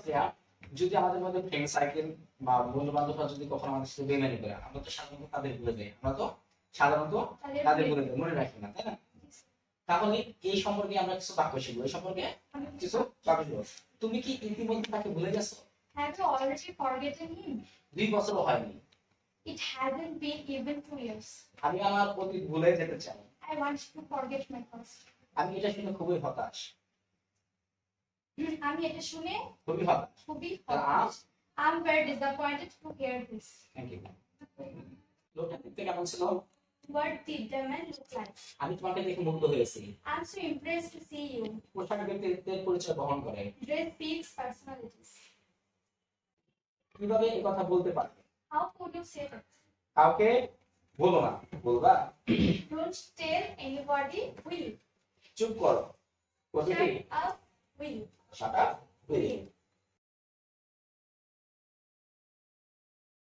শ্রেয়া, যদি আমাদের মধ্যে ফ্রেন্ড সার্কেল বা বন্ধু বান্ধবরা যদি কখনো আমাদের সাথে বেইমানি করে, আমরা তো সাধারণত তাদের ভুলে যাই, তাদের ভুলে যাই, মনে রাখি না, তাই না? তাহলে এই সম্পর্কে আমরা কিছু বাক্য শিখবো, এই সম্পর্কে কিছু বাক্য শিখবো। তুমি কি ইতিমধ্যে তাকে ভুলে গেছো? Have you already forgotten him? 2 বছরও হয়নি। It hasn't been even 2 years. আমি আমার অতীত ভুলে যেতে চাই। I want to forget my past. আমি এটা শুনে খুবই হতাশ। আমি এটা শুনে খুবই হতাশ। I'm very disappointed to hear this. Thank you. লোকটা দেখতে কেমন ছিল? What did the man look like? আমি তোমাকে দেখে মুগ্ধ হয়েছি। I'm so impressed to see you. পোশাক ব্যক্তিত্বের পরিচয় বহন করে। Dress speaks personalities. কিভাবে এই কথা বলতে পারবে? How could you say that? কাউকে বলো না, বলবা? Don't tell anybody, will you? চুপ করো। Shut up, will you? Shut up, will you?